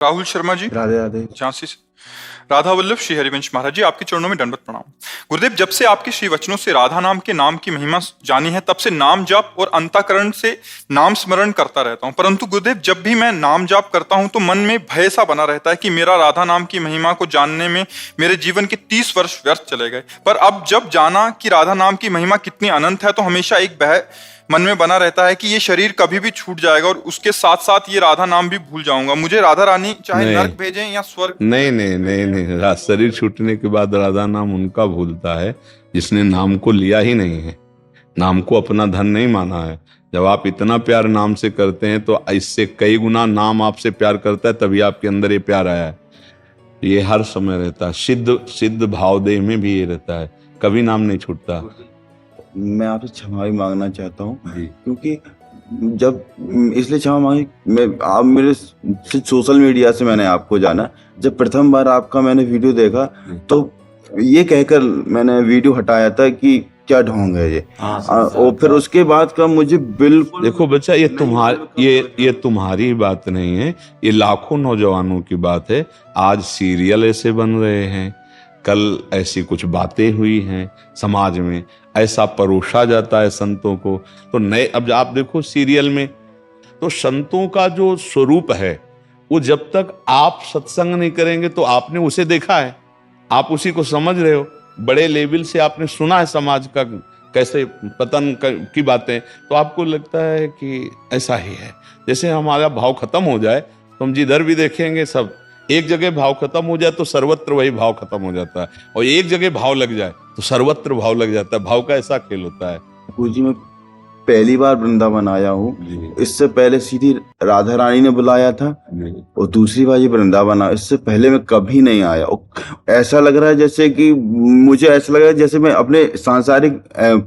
राहुल शर्मा जी, राधे राधे। झांसी से। राधा वल्लभ श्री हरिवंश महाराज जी, आपके चरणों में दंडवत प्रणाम। गुरुदेव, जब से आपके श्री वचनों से राधा नाम के नाम की महिमा जानी है, तब से नाम जाप और अंतःकरण से नाम स्मरण करता रहता हूँ। परंतु गुरुदेव, जब भी मैं नाम जाप करता हूँ तो मन में भय सा बना रहता है कि मेरा राधा नाम की महिमा को जानने में मेरे जीवन के 30 वर्ष व्यर्थ चले गए। पर अब जब जाना कि राधा नाम की महिमा कितनी अनंत है, तो हमेशा एक भय मन में बना रहता है कि ये शरीर कभी भी छूट जाएगा और उसके साथ साथ ये राधा नाम भी भूल जाऊंगा। मुझे राधा रानी चाहे नर्क भेजें या स्वर्ग। नहीं नहीं नहीं नहीं, शरीर छूटने के बाद राधा नाम उनका भूलता है जिसने नाम को लिया ही नहीं है, नाम को अपना धन नहीं माना है। जब आप इतना प्यार नाम से करते हैं तो इससे कई गुना नाम आपसे प्यार करता है, तभी आपके अंदर ये प्यार आया है। ये हर समय रहता है, सिद्ध भाव देह में भी ये रहता है, कभी नाम नहीं छूटता। मैं आपसे क्षमा भी मांगना चाहता हूँ, क्योंकि जब इसलिए क्षमा मांगी, आप मेरे सोशल मीडिया से मैंने आपको जाना। जब प्रथम बार आपका मैंने वीडियो देखा तो ये कहकर मैंने वीडियो हटाया था कि क्या ढोंग है ये। और फिर उसके बाद का मुझे बिल्कुल, देखो बच्चा, ये तुम्हारी बात नहीं है, ये लाखों नौजवानों की बात है। आज सीरियल ऐसे बन रहे हैं, कल ऐसी कुछ बातें हुई हैं समाज में, ऐसा परोसा जाता है संतों को। तो नए, अब आप देखो सीरियल में तो संतों का जो स्वरूप है वो जब तक आप सत्संग नहीं करेंगे तो आपने उसे देखा है, आप उसी को समझ रहे हो, बड़े लेवल से आपने सुना है समाज का कैसे पतन की बातें, तो आपको लगता है कि ऐसा ही है। जैसे हमारा भाव खत्म हो जाए तो हम जिधर भी देखेंगे सब, एक जगह भाव खत्म हो जाए तो सर्वत्र वही भाव खत्म हो जाता है, और एक जगह भाव लग जाए तो सर्वत्र भाव लग जाता है। भाव का ऐसा खेल होता है। गुरुजी मैं पहली बार वृंदावन आया हूँ। इससे पहले सीधी राधा रानी ने बुलाया था और दूसरी बार ये वृंदावन आया। इससे पहले मैं कभी नहीं आया। ऐसा लग रहा है जैसे कि मुझे ऐसा लग रहा है जैसे मैं अपने सांसारिक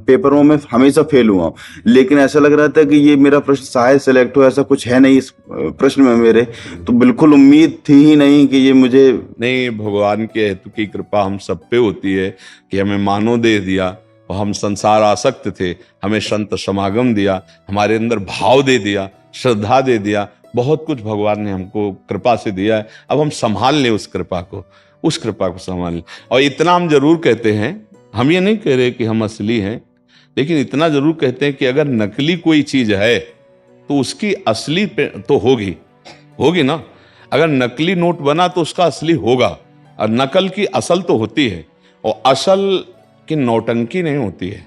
पेपरों में हमेशा फेल हुआ हूँ, लेकिन ऐसा लग रहा था कि ये मेरा प्रश्न शायद सिलेक्ट हो। ऐसा कुछ है नहीं इस प्रश्न में मेरे, तो बिल्कुल उम्मीद थी ही नहीं कि ये मुझे। नहीं, भगवान के हेतु की कृपा हम सब पे होती है कि हमें मानो दे दिया और हम संसार आसक्त थे, हमें संत समागम दिया, हमारे अंदर भाव दे दिया, श्रद्धा दे दिया, बहुत कुछ भगवान ने हमको कृपा से दिया है। अब हम संभाल लें उस कृपा को संभाल लें। और इतना हम जरूर कहते हैं, हम ये नहीं कह रहे कि हम असली हैं, लेकिन इतना जरूर कहते हैं कि अगर नकली कोई चीज है तो उसकी असली तो होगी ना। अगर नकली नोट बना तो उसका असली होगा, और नकल की असल तो होती है, और असल की नौटंकी नहीं होती है,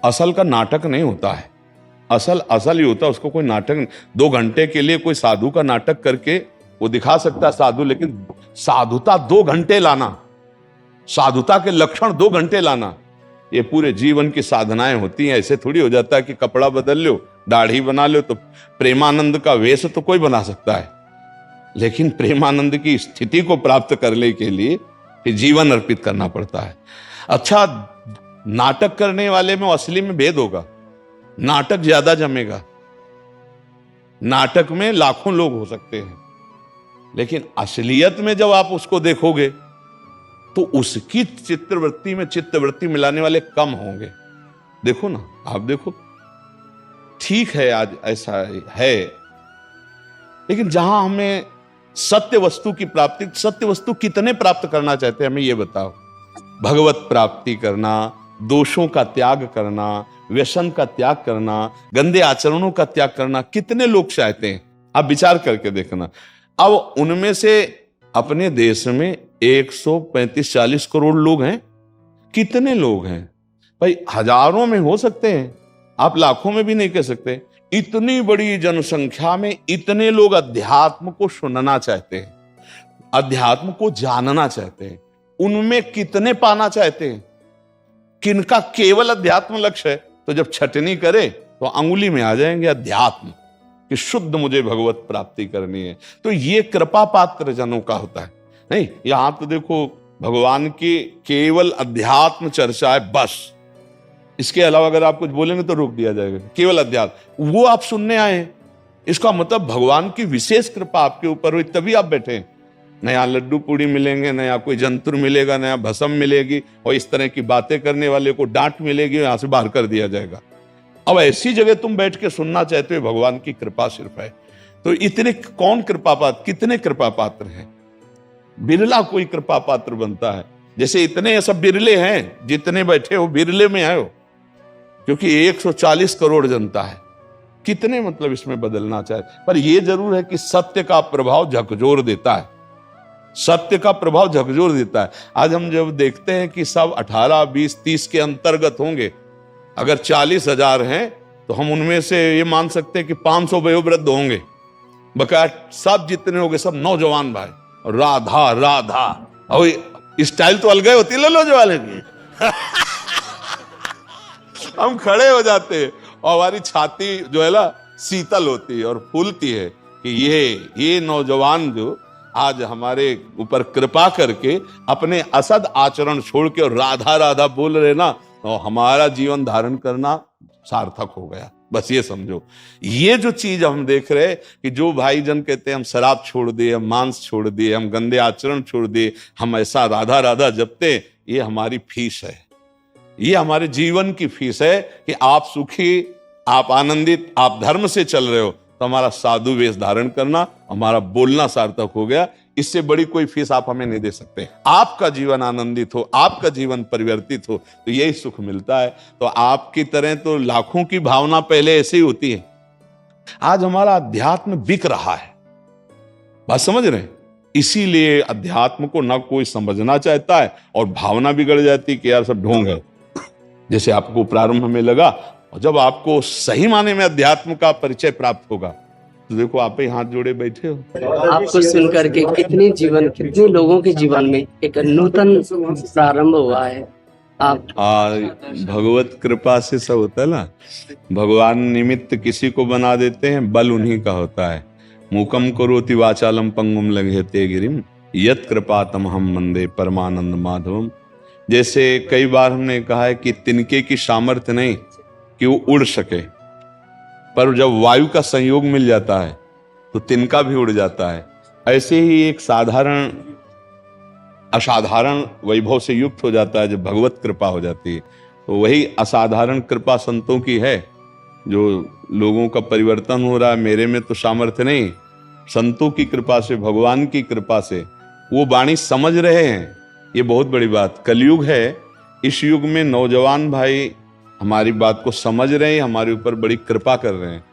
असल का नाटक नहीं होता है। असल ही होता है, उसको कोई नाटक 2 घंटे के लिए कोई साधु का नाटक करके वो दिखा सकता है साधु, लेकिन साधुता 2 घंटे लाना, साधुता के लक्षण 2 घंटे लाना, ये पूरे जीवन की साधनाएं होती हैं। ऐसे थोड़ी हो जाता है कि कपड़ा बदल लो, दाढ़ी बना लो तो प्रेमानंद का वेश तो कोई बना सकता है, लेकिन प्रेमानंद की स्थिति को प्राप्त करने के लिए फिर जीवन अर्पित करना पड़ता है। अच्छा, नाटक करने वाले में असली में भेद होगा, नाटक ज्यादा जमेगा, नाटक में लाखों लोग हो सकते हैं, लेकिन असलियत में जब आप उसको देखोगे तो उसकी चित्तवृत्ति मिलाने वाले कम होंगे। देखो ना, आप देखो, ठीक है आज ऐसा है, लेकिन जहां हमें सत्य वस्तु की प्राप्ति, सत्य वस्तु कितने प्राप्त करना चाहते हैं हमें ये बताओ। भगवत प्राप्ति करना, दोषों का त्याग करना, व्यसन का त्याग करना, गंदे आचरणों का त्याग करना, कितने लोग चाहते हैं? आप विचार करके देखना। अब उनमें से अपने देश में 135-40 करोड़ लोग हैं। कितने लोग हैं भाई? हजारों में हो सकते हैं, आप लाखों में भी नहीं कह सकते। इतनी बड़ी जनसंख्या में इतने लोग अध्यात्म को सुनना चाहते हैं, अध्यात्म को जानना चाहते हैं। उनमें कितने पाना चाहते हैं? किनका केवल अध्यात्म लक्ष्य है, तो जब छटनी करे तो अंगुली में आ जाएंगे अध्यात्म कि शुद्ध मुझे भगवत प्राप्ति करनी है। तो ये कृपा पात्र जनों का होता है। नहीं, यहां तो देखो भगवान की केवल अध्यात्म चर्चा है बस, इसके अलावा अगर आप कुछ बोलेंगे तो रोक दिया जाएगा। केवल अध्यात्म वो आप सुनने आए हैं, इसका मतलब भगवान की विशेष कृपा आपके ऊपर हुई, तभी आप बैठे हैं। नया लड्डू पूड़ी मिलेंगे, नया कोई जंतुर मिलेगा, नया भस्म मिलेगी, और इस तरह की बातें करने वाले को डांट मिलेगी, यहां से बाहर कर दिया जाएगा। अब ऐसी जगह तुम बैठ के सुनना चाहते हो, भगवान की कृपा सिर्फ है। तो इतने कौन कृपा पात्र, कितने कृपा पात्र हैं? बिरला कोई कृपा पात्र बनता है। जैसे इतने सब बिरले हैं, जितने बैठे हो बिरले में आए हो, क्योंकि 140 करोड़ जनता है। कितने मतलब इसमें बदलना चाहे, पर यह जरूर है कि सत्य का प्रभाव झकझोर देता है। सत्य का प्रभाव झकझोर देता है। आज हम जब देखते हैं कि सब 18, 20, 30 के अंतर्गत होंगे, अगर 40,000 हैं तो हम उनमें से ये मान सकते हैं कि 500 वयोवृद्ध होंगे, बकाया सब जितने होंगे सब नौजवान भाई। राधा राधा और स्टाइल तो अलग होती है लो वाले की। हम खड़े हो जाते हैं और हमारी छाती जो है ना शीतल होती है और फूलती है कि ये नौजवान जो आज हमारे ऊपर कृपा करके अपने असद आचरण छोड़ के और राधा राधा बोल रहे ना, तो हमारा जीवन धारण करना सार्थक हो गया। बस ये समझो, ये जो चीज हम देख रहे कि जो भाई जन कहते हैं हम शराब छोड़ दिए, हम मांस छोड़ दिए, हम गंदे आचरण छोड़ दिए, हम ऐसा राधा राधा जपते, ये हमारी फीस है। ये हमारे जीवन की फीस है कि आप सुखी, आप आनंदित, आप धर्म से चल रहे हो, तो हमारा साधु वेश धारण करना, हमारा बोलना सार्थक हो गया। इससे बड़ी कोई फीस आप हमें नहीं दे सकते। आपका जीवन आनंदित हो, आपका जीवन परिवर्तित हो, तो यही सुख मिलता है। तो आपकी तरह तो लाखों की भावना पहले ऐसे ही होती है। आज हमारा अध्यात्म बिक रहा है, बात समझ रहे हैं? इसीलिए अध्यात्म को ना कोई समझना चाहता है और भावना बिगड़ जाती कि यार सब ढोंग है। जैसे आपको प्रारंभ में लगा, और जब आपको सही माने में अध्यात्म का परिचय प्राप्त होगा तो देखो आप ही हाथ जोड़े बैठे हो। आपको सुनकर के कितने लोगों के जीवन में एक नूतन प्रारंभ हुआ है। आप भगवत कृपा से सब होता है ना। भगवान निमित्त किसी को बना देते हैं, बल उन्हीं का होता है। मूकम करोति वाचालम पंगुम लंघयते गिरिम यत् कृपातम हम वंदे परमानंद माधवम। जैसे कई बार हमने कहा है कि तिनके की सामर्थ्य नहीं कि वो उड़ सके, पर जब वायु का संयोग मिल जाता है तो तिनका भी उड़ जाता है। ऐसे ही एक साधारण असाधारण वैभव से युक्त हो जाता है जब भगवत कृपा हो जाती है। तो वही असाधारण कृपा संतों की है, जो लोगों का परिवर्तन हो रहा है। मेरे में तो सामर्थ्य नहीं, संतों की कृपा से, भगवान की कृपा से वो वाणी समझ रहे हैं। ये बहुत बड़ी बात कलयुग है। इस युग में नौजवान भाई हमारी बात को समझ रहे हैं, हमारे ऊपर बड़ी कृपा कर रहे हैं।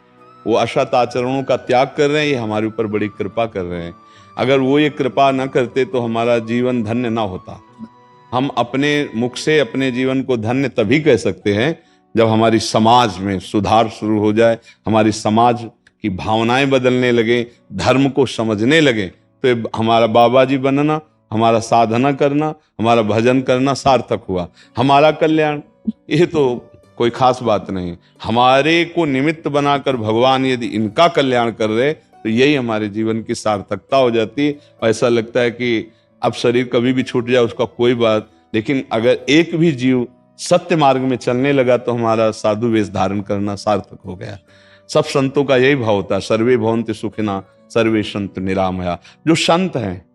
वो असत आचरणों का त्याग कर रहे हैं, ये हमारे ऊपर बड़ी कृपा कर रहे हैं। अगर वो ये कृपा न करते तो हमारा जीवन धन्य ना होता। हम अपने मुख से अपने जीवन को धन्य तभी कह सकते हैं जब हमारी समाज में सुधार शुरू हो जाए, हमारी समाज की भावनाएं बदलने लगे, धर्म को समझने लगे, तो हमारा बाबा जी बनना, हमारा साधना करना, हमारा भजन करना सार्थक हुआ। हमारा कल्याण ये तो कोई खास बात नहीं। हमारे को निमित्त बनाकर भगवान यदि इनका कल्याण कर रहे तो यही हमारे जीवन की सार्थकता हो जाती है। ऐसा लगता है कि अब शरीर कभी भी छूट जाए उसका कोई बात, लेकिन अगर एक भी जीव सत्य मार्ग में चलने लगा तो हमारा साधु वेश धारण करना सार्थक हो गया। सब संतों का यही भाव होता है, सर्वे भवन्तु सुखिना सर्वे सन्तु निरामया। जो संत हैं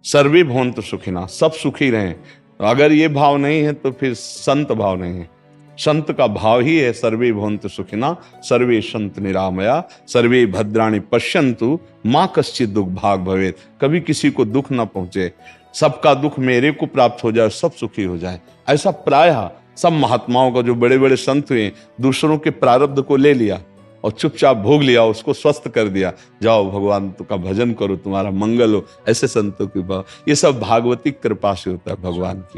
सर्वे भवन्तु सुखिना, सब सुखी रहें। अगर ये भाव नहीं है तो फिर संत भाव नहीं है। संत का भाव ही है सर्वे भवन्तु सुखिना सर्वे सन्तु निरामया सर्वे भद्राणि पश्यन्तु माँ कश्चित् दुख भाग भवेत्। कभी किसी को दुख ना पहुंचे, सबका दुख मेरे को प्राप्त हो जाए, सब सुखी हो जाए। ऐसा प्रायः सब महात्माओं का, जो बड़े बड़े संत हुए, दूसरों के प्रारब्ध को ले लिया और चुपचाप भोग लिया, उसको स्वस्थ कर दिया। जाओ भगवान का भजन करो, तुम्हारा मंगल हो। ऐसे संतों की भाव, ये सब भागवती कृपा से होता है भगवान की।